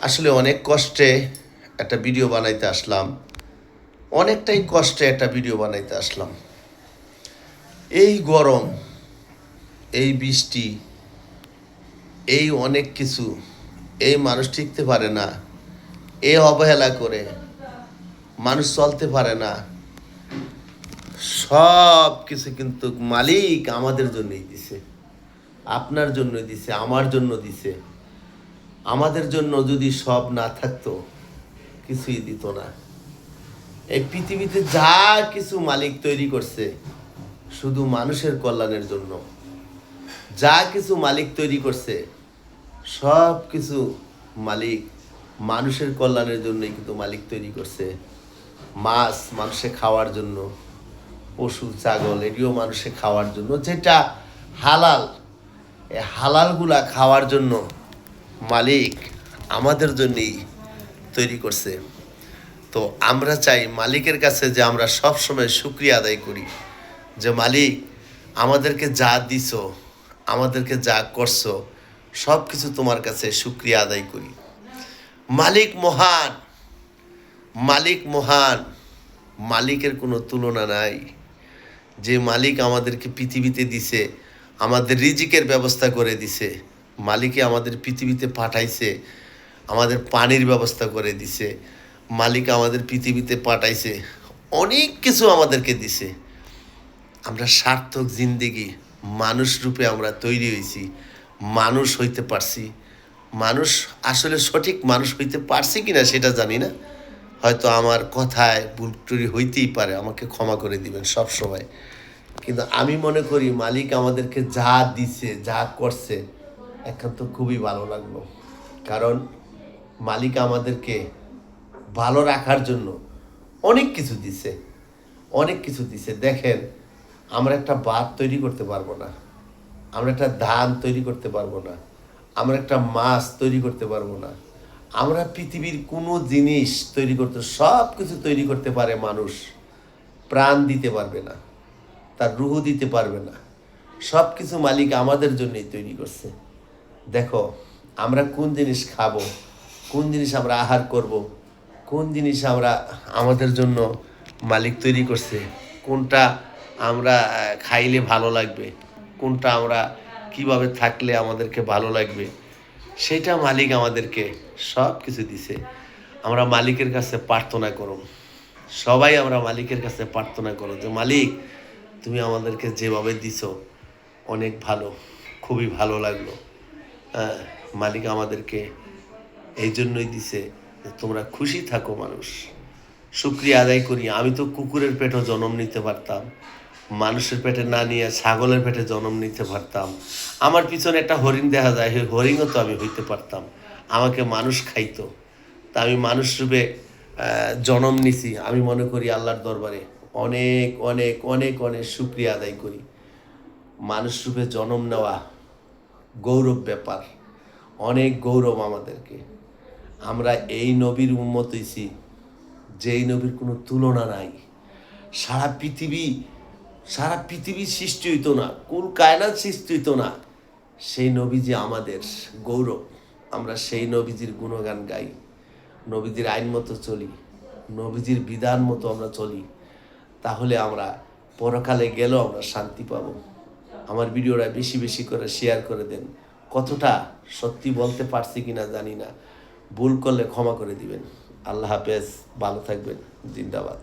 আসলে অনেক কষ্টে একটা ভিডিও বানাইতে আসলাম, অনেকটাই কষ্টে একটা ভিডিও বানাইতে আসলাম। এই গরম, এই বৃষ্টি, এই অনেক কিছু, এই মানুষ টিকতে পারে না, এই অবহেলা করে মানুষ চলতে পারে না। সব কিছু কিন্তু মালিক আমাদের জন্যই দিছে, আপনার জন্যই দিছে, আমার জন্য দিছে। আমাদের জন্য যদি সব না থাকতো, কিছুই দিত না। এই পৃথিবীতে যা কিছু মালিক তৈরি করছে শুধু মানুষের কল্যাণের জন্য। যা কিছু মালিক তৈরি করছে সব কিছু মালিক মানুষের কল্যাণের জন্যই কিন্তু মালিক তৈরি করছে। মাছ মানুষে খাওয়ার জন্য, পশু ছাগল এটিও মানুষে খাওয়ার জন্য, যেটা হালাল, এই হালালগুলা খাওয়ার জন্য মালিক আমাদের জন্যই তৈরি করছে। তো আমরা চাই মালিকের কাছে যে আমরা সবসময় শুকরিয়া আদায় করি, যে মালিক আমাদেরকে যা দিছো, আমাদেরকে যা করছো, সব কিছু তোমার কাছে শুকরিয়া আদায় করি। মালিক মহান, মালিক মহান, মালিকের কোনো তুলনা নাই। যে মালিক আমাদেরকে পৃথিবীতে দিছে, আমাদের রিজিকের ব্যবস্থা করে দিছে, মালিকে আমাদের পৃথিবীতে পাঠাইছে, আমাদের পানির ব্যবস্থা করে দিছে, মালিক আমাদের পৃথিবীতে পাঠাইছে, অনেক কিছু আমাদেরকে দিছে। আমরা সার্থক জিন্দেগি মানুষ রূপে আমরা তৈরি হয়েছি, মানুষ হইতে পারছি। মানুষ আসলে সঠিক মানুষ হইতে পারছি কিনা সেটা জানি না, হয়তো আমার কথায় ভুল ত্রুটি হইতেই পারে, আমাকে ক্ষমা করে দিবেন সব সময়। কিন্তু আমি মনে করি মালিক আমাদেরকে যা দিছে, যা করছে, একান্ত খুবই ভালো লাগলো। কারণ মালিক আমাদেরকে ভালো রাখার জন্য অনেক কিছু দিছে, অনেক কিছু দিছে। দেখেন, আমরা একটা ভাত তৈরি করতে পারবো না, আমরা একটা ধান তৈরি করতে পারবো না, আমরা একটা মাছ তৈরি করতে পারবো না, আমরা পৃথিবীর কোনো জিনিস তৈরি করতে, সব কিছু তৈরি করতে পারে মানুষ, প্রাণ দিতে পারবে না, তার রুহ দিতে পারবে না। সব কিছু মালিক আমাদের জন্যই তৈরি করছে। দেখো, আমরা কোন জিনিস খাবো, কোন জিনিস আমরা আহার করব, কোন জিনিস আমরা আমাদের জন্য মালিক তৈরি করছে, কোনটা আমরা খাইলে ভালো লাগবে, কোনটা আমরা কিভাবে থাকলে আমাদেরকে ভালো লাগবে, সেটা মালিক আমাদেরকে সব কিছু দিছে। আমরা মালিকের কাছে প্রার্থনা করুন, সবাই আমরা মালিকের কাছে প্রার্থনা করো যে মালিক তুমি আমাদেরকে যেভাবে দিছো অনেক ভালো, খুবই ভালো লাগলো। হ্যাঁ, মালিক আমাদেরকে এই জন্যই দিছে যে তোমরা খুশি থাকো মানুষ। শুকরিয়া আদায় করি। আমি তো কুকুরের পেটেও জন্ম নিতে পারতাম, মানুষের পেটে না নিয়ে ছাগলের পেটে জন্ম নিতে পারতাম। আমার পিছনে একটা হরিণ দেখা যায়, সেই হরিণও তো আমি হইতে পারতাম, আমাকে মানুষ খাইতো। তা আমি মানুষ রূপে জন্ম নিছি। আমি মনে করি আল্লাহর দরবারে অনেক অনেক অনেক অনেক শুকরিয়া আদায় করি। মানুষ রূপে জন্ম নেওয়া গৌরব ব্যাপার, অনেক গৌরব আমাদেরকে। আমরা এই নবীর উম্মত হইছি, যেই নবীর কোনো তুলনা নাই। সারা পৃথিবী, সারা পৃথিবীর সৃষ্টি হইতো না, কুল কায়নাত সৃষ্টি হইতো না, সেই নবীজি আমাদের গৌরব। আমরা সেই নবীজির গুণগান গাই, নবীজির আইন মতো চলি, নবীজির বিধান মতো আমরা চলি, তাহলে আমরা পরকালে গেলেও আমরা শান্তি পাবো। আমার ভিডিওটা বেশি বেশি করে শেয়ার করে দেন। কতটা সত্যি বলতে পারছি কিনা জানি না, ভুল করলে ক্ষমা করে দিবেন। আল্লাহ হাফেজ, ভালো থাকবেন, জিন্দাবাদ।